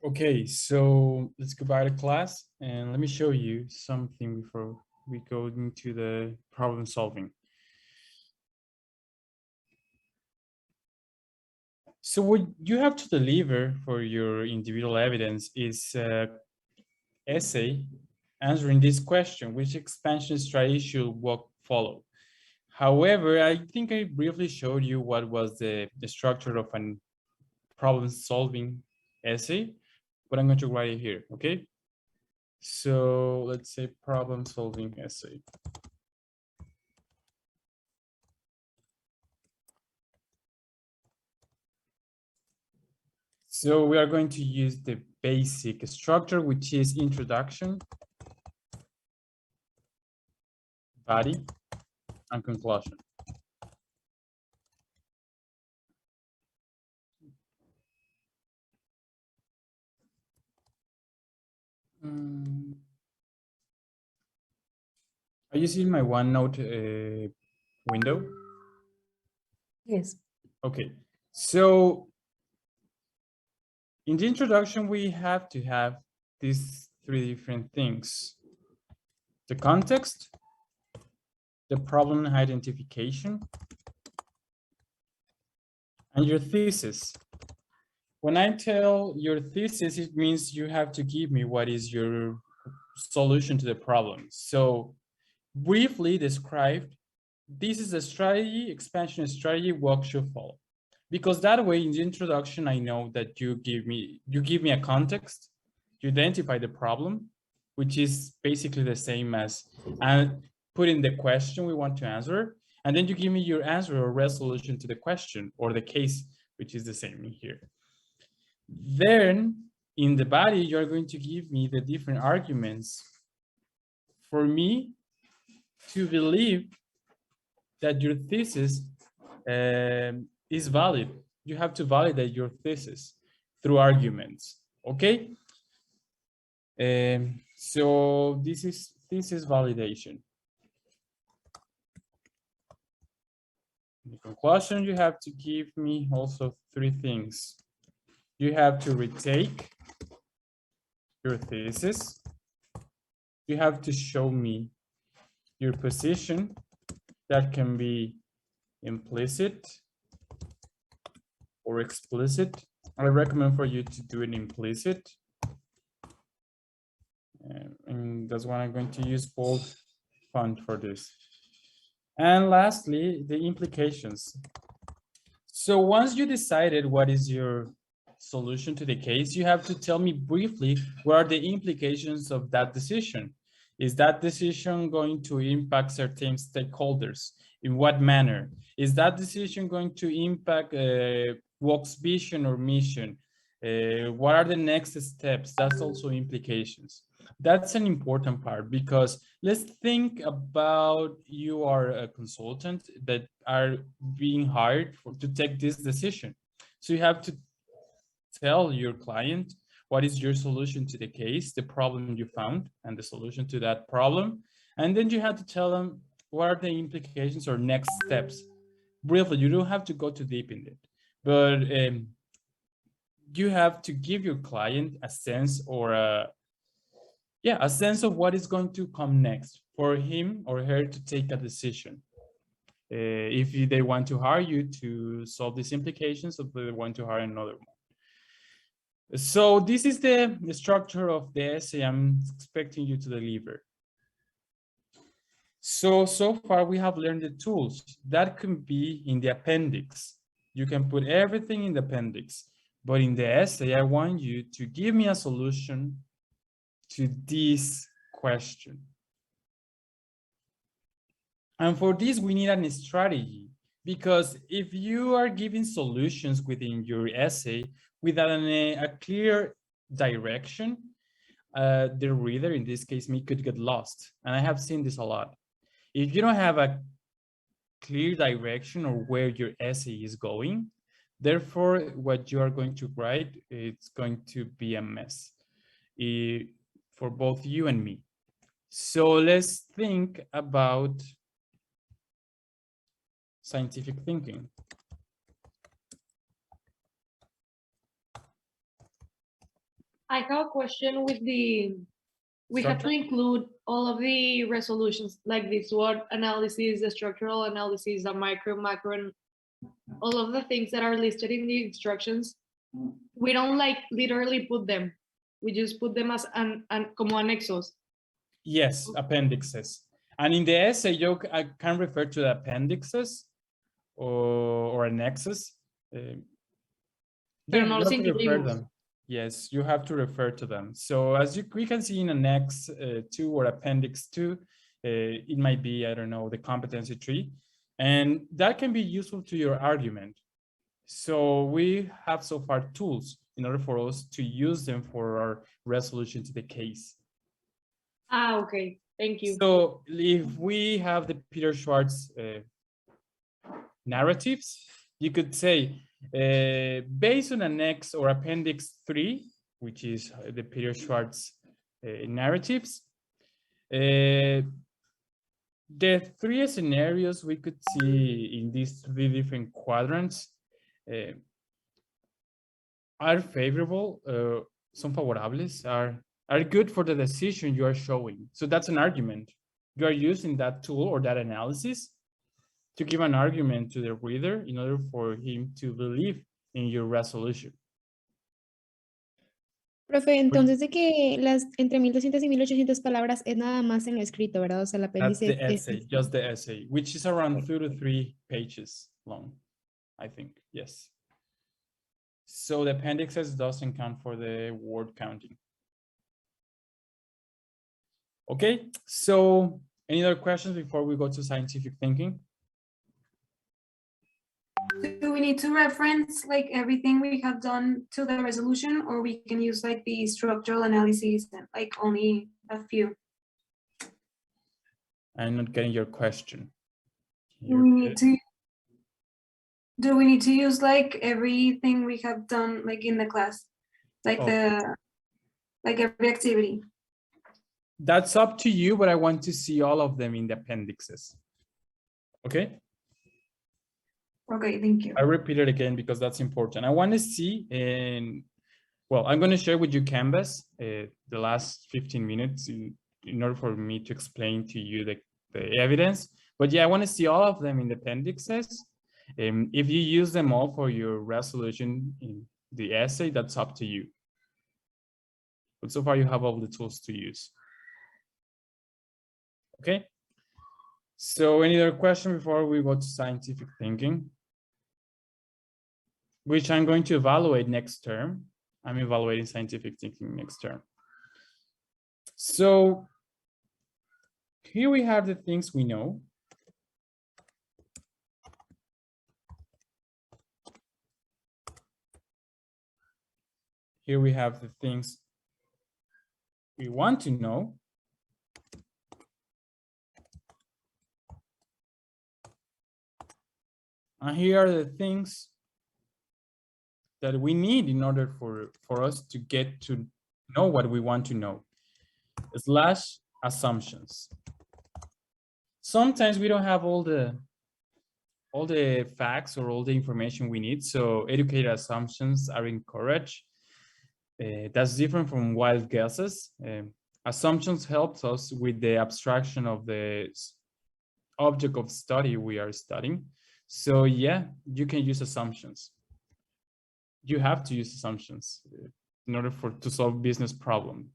Okay, so let's go back to class and let me show you something before we go into the problem solving. So what you have to deliver for your individual evidence is essay answering this question: which expansion strategy should follow? However, I think I briefly showed you what was the structure of an problem solving essay, but I'm going to write it here, okay? So let's say problem solving essay. So we are going to use the basic structure, which is introduction, body, and conclusion. Are you seeing my OneNote window? Yes. Okay, so in the introduction, we have to have these three different things: the context, the problem identification, and your thesis. When I tell your thesis, it means you have to give me what is your solution to the problem. So briefly described, this is a strategy, expansion strategy, what should follow. Because that way in the introduction, I know that you give me a context, you identify the problem, which is basically the same as put in the question we want to answer, and then you give me your answer or resolution to the question or the case, which is the same in here. Then in the body, you're going to give me the different arguments for me to believe that your thesis is valid. You have to validate your thesis through arguments, okay? So this is thesis validation. In the conclusion, you have to give me also three things. You have to retake your thesis. You have to show me your position that can be implicit or explicit. I recommend for you to do it implicit. And that's why I'm going to use bold font for this. And lastly, the implications. So once you decided what is your solution to the case, you have to tell me briefly what are the implications of that decision. Is that decision going to impact certain stakeholders? In what manner? Is that decision going to impact WOC's vision or mission? What are the next steps? That's also implications. That's an important part, because let's think about you are a consultant that are being hired to take this decision. So you have to tell your client what is your solution to the case, the problem you found, and the solution to that problem. And then you have to tell them what are the implications or next steps. Briefly, you don't have to go too deep in it, but you have to give your client a sense or a sense of what is going to come next for him or her to take a decision. If they want to hire you to solve these implications, or they want to hire another one. So this is the structure of the essay I'm expecting you to deliver. So far we have learned the tools that can be in the appendix. You can put everything in the appendix, but in the essay, I want you to give me a solution to this question. And for this, we need a strategy, because if you are giving solutions within your essay without a clear direction, the reader, in this case me, could get lost. And I have seen this a lot. If you don't have a clear direction or where your essay is going, therefore what you are going to write, it's going to be a mess for both you and me. So let's think about scientific thinking. I have a question with the, we have to Structure? include all of the resolutions, like the SWOT analysis, the structural analysis, the macro, and all of the things that are listed in the instructions. We don't like literally put them. We just put them as como anexos. Yes, appendixes. And in the essay, I can refer to the appendixes or annexes. Pero Yeah, no you los have to refer incluimos. them. Yes, you have to refer to them. So as we can see in Annex 2 or Appendix 2, it might be, I don't know, the competency tree. And that can be useful to your argument. So we have so far tools in order for us to use them for our resolution to the case. Ah, okay. Thank you. So if we have the Peter Schwartz narratives, you could say, based on Annex or Appendix 3, which is the Peter Schwartz narratives, the three scenarios we could see in these three different quadrants are favorable, son favorables, are good for the decision you are showing. So that's an argument. You are using that tool or that analysis to give an argument to the reader in order for him to believe in your resolution. Profe, entonces de que las entre 1200 y 1800 palabras es nada más en lo escrito, ¿verdad? O sea, el That's apéndice the essay, just the essay, which is around 2 to 3 pages long, I think, yes. So the appendixes doesn't count for the word counting. Okay, so any other questions before we go to scientific thinking? Do we need to reference like everything we have done to the resolution, or we can use like the structural analysis and like only a few? I'm not getting your question. Do we need to use like everything we have done like in the class, like like every activity? That's up to you, but I want to see all of them in the appendixes. Okay. Okay, thank you. I repeat it again because that's important. I want to see, and well, I'm going to share with you Canvas the last 15 minutes in order for me to explain to you the evidence. But yeah, I want to see all of them in the appendixes. If you use them all for your resolution in the essay, that's up to you. But so far you have all the tools to use. Okay. So any other question before we go to scientific thinking? Which I'm going to evaluate next term. I'm evaluating scientific thinking next term. So here we have the things we know. Here we have the things we want to know. And here are the things that we need in order for us to get to know what we want to know, / assumptions. Sometimes we don't have all the facts or all the information we need, so educated assumptions are encouraged. That's different from wild guesses. Assumptions help us with the abstraction of the object of study we are studying. So yeah, you can use assumptions. You have to use assumptions in order to solve business problems.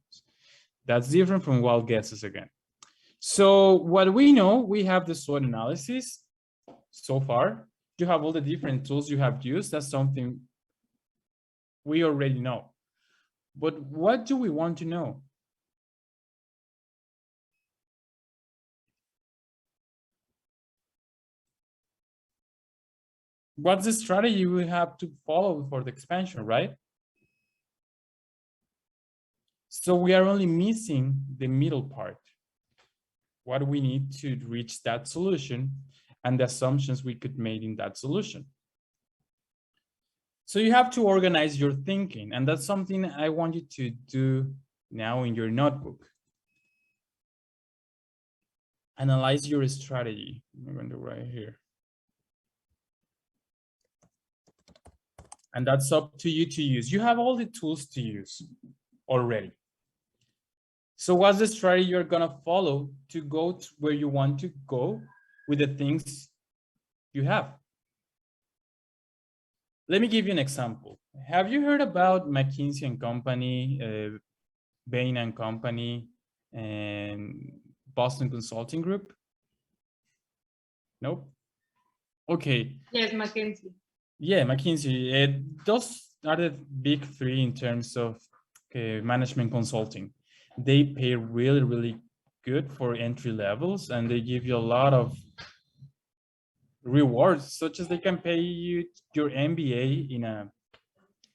That's different from wild guesses again. So what we know, we have the SWOT analysis so far. You have all the different tools you have used. That's something we already know. But what do we want to know? What's the strategy we have to follow for the expansion, right? So we are only missing the middle part. What we need to reach that solution and the assumptions we could make in that solution. So you have to organize your thinking, and that's something I want you to do now in your notebook. Analyze your strategy. I'm going to write here. And that's up to you to use. You have all the tools to use. already. So what's the strategy you're gonna follow to go to where you want to go with the things you have? Let me give you an example. Have you heard about McKinsey and Company, Bain and Company, and Boston Consulting Group? Nope. Okay. Yes, Mackenzie. Yeah, McKinsey. Those are the big three in terms of management consulting. They pay really, really good for entry levels, and they give you a lot of rewards, such as they can pay you your MBA in a,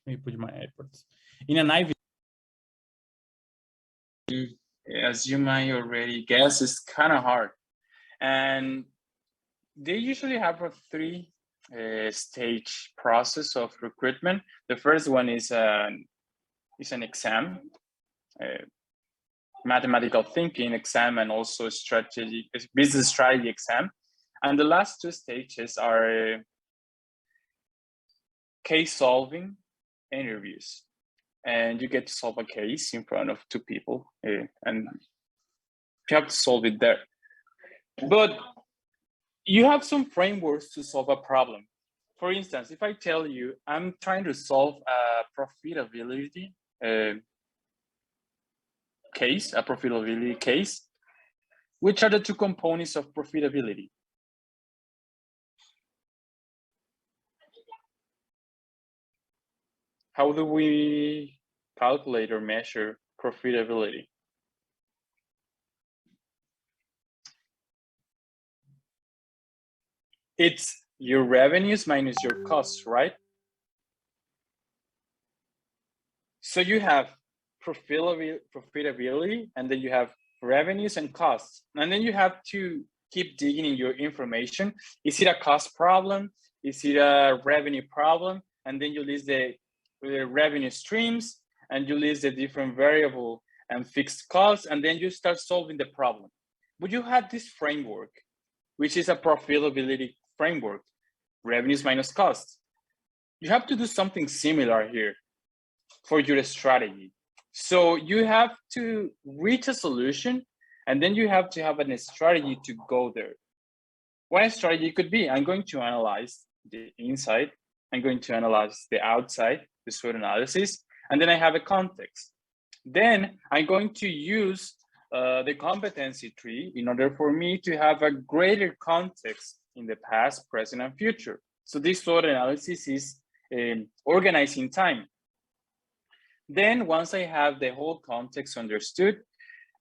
let me put my AirPods, in an Ivy. As you might already guess, it's kind of hard. And they usually have a three-stage process of recruitment. The first one is an exam, mathematical thinking exam, and also business strategy exam. And the last two stages are case solving interviews. And you get to solve a case in front of two people, and you have to solve it there. But you have some frameworks to solve a problem. For instance, if I tell you I'm trying to solve a profitability case, which are the two components of profitability? How do we calculate or measure profitability? It's your revenues minus your costs, right? So you have profitability, and then you have revenues and costs. And then you have to keep digging in your information. Is it a cost problem? Is it a revenue problem? And then you list the revenue streams, and you list the different variable and fixed costs, and then you start solving the problem. But you have this framework, which is a profitability framework, revenues minus costs. You have to do something similar here for your strategy. So you have to reach a solution, and then you have to have a strategy to go there. One strategy could be, I'm going to analyze the inside, I'm going to analyze the outside, the SWOT analysis, and then I have a context. Then I'm going to use the competency tree in order for me to have a greater context in the past, present, and future. So this SWOT analysis is organizing time. Then once I have the whole context understood,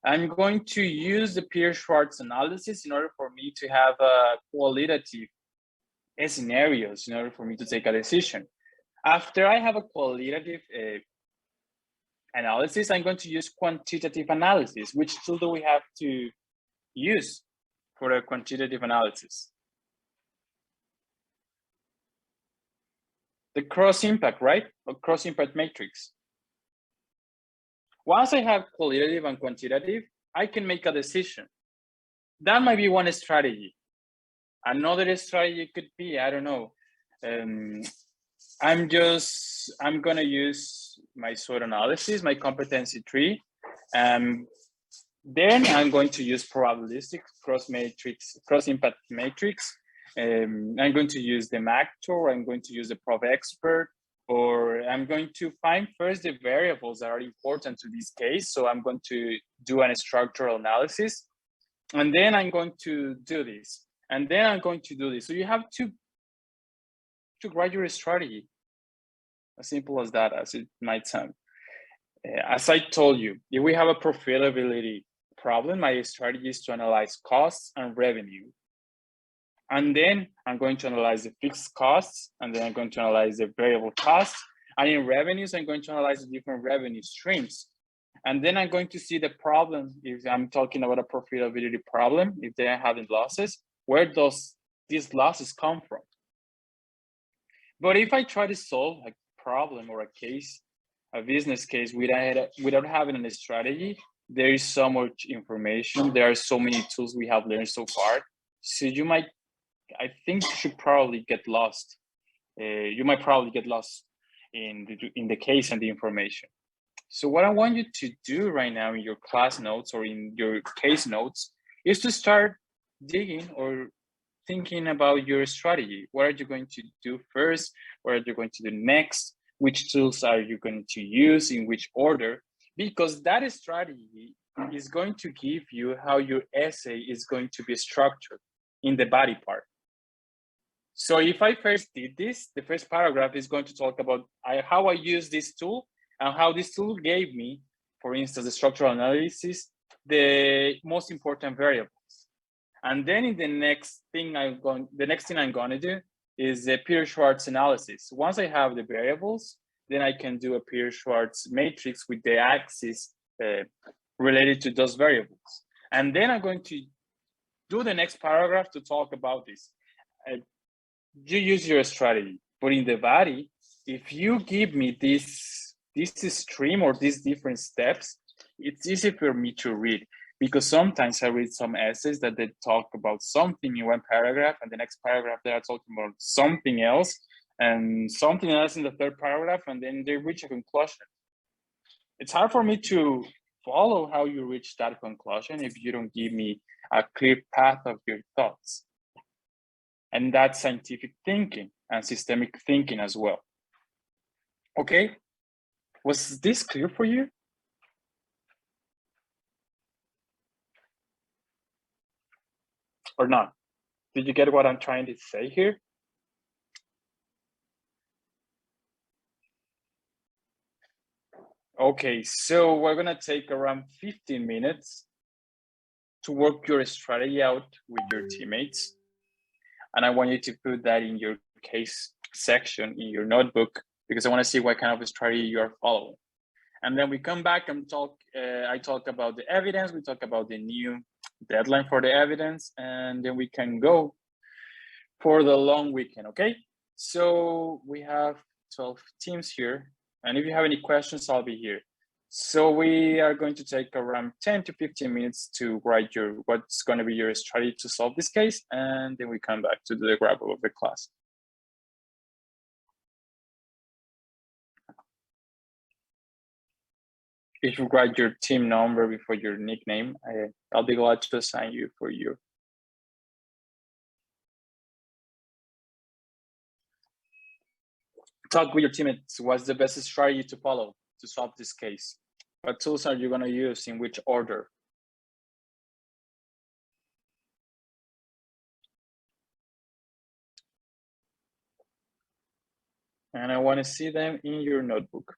I'm going to use the Peer-Schwartz analysis in order for me to have qualitative scenarios in order for me to take a decision. After I have a qualitative analysis, I'm going to use quantitative analysis. Which tool do we have to use for a quantitative analysis? The cross-impact, right? Or cross-impact matrix. Once I have qualitative and quantitative, I can make a decision. That might be one strategy. Another strategy could be, I don't know, I'm gonna use my SWOT analysis, my competency tree, then I'm going to use probabilistic cross-impact matrix. I'm going to use the MACTOR, I'm going to use the Prof Expert, or I'm going to find first the variables that are important to this case. So I'm going to do a structural analysis, and then I'm going to do this, and then I'm going to do this. So you have to write your strategy. As simple as that, as it might sound. As I told you, if we have a profitability problem, my strategy is to analyze costs and revenue. And then I'm going to analyze the fixed costs, and then I'm going to analyze the variable costs. And in revenues, I'm going to analyze the different revenue streams. And then I'm going to see the problem, if I'm talking about a profitability problem, if they are having losses, where does these losses come from? But if I try to solve a problem or a case, a business case without having a strategy, there is so much information. There are so many tools we have learned so far. So I think you should probably get lost. You might probably get lost in the case and the information. So what I want you to do right now in your class notes or in your case notes is to start digging or thinking about your strategy. What are you going to do first? What are you going to do next? Which tools are you going to use in which order? Because that strategy is going to give you how your essay is going to be structured in the body part. So if I first did this, the first paragraph is going to talk about how I use this tool and how this tool gave me, for instance, the structural analysis, the most important variables. And then in the next thing I'm going to do is the Peer-Schwartz analysis. Once I have the variables, then I can do a Peer-Schwartz matrix with the axis related to those variables. And then I'm going to do the next paragraph to talk about this. You use your strategy, but in the body, if you give me this stream or these different steps, it's easy for me to read, because sometimes I read some essays that they talk about something in one paragraph, and the next paragraph they are talking about something else, and something else in the third paragraph, and then they reach a conclusion. It's hard for me to follow how you reach that conclusion if you don't give me a clear path of your thoughts. And that's scientific thinking and systemic thinking as well. Okay, was this clear for you? Or not? Did you get what I'm trying to say here? Okay, so we're gonna take around 15 minutes to work your strategy out with your teammates. And I want you to put that in your case section in your notebook, because I want to see what kind of a strategy you are following. And then we come back and talk, I talk about the evidence, we talk about the new deadline for the evidence, and then we can go for the long weekend, okay? So we have 12 teams here, and if you have any questions, I'll be here. So we are going to take around 10 to 15 minutes to write what's going to be your strategy to solve this case, and then we come back to the wrap up of the class. If you write your team number before your nickname, I'll be glad to assign you for you. Talk with your teammates. What's the best strategy to follow to solve this case? What tools are you going to use in which order? And I want to see them in your notebook.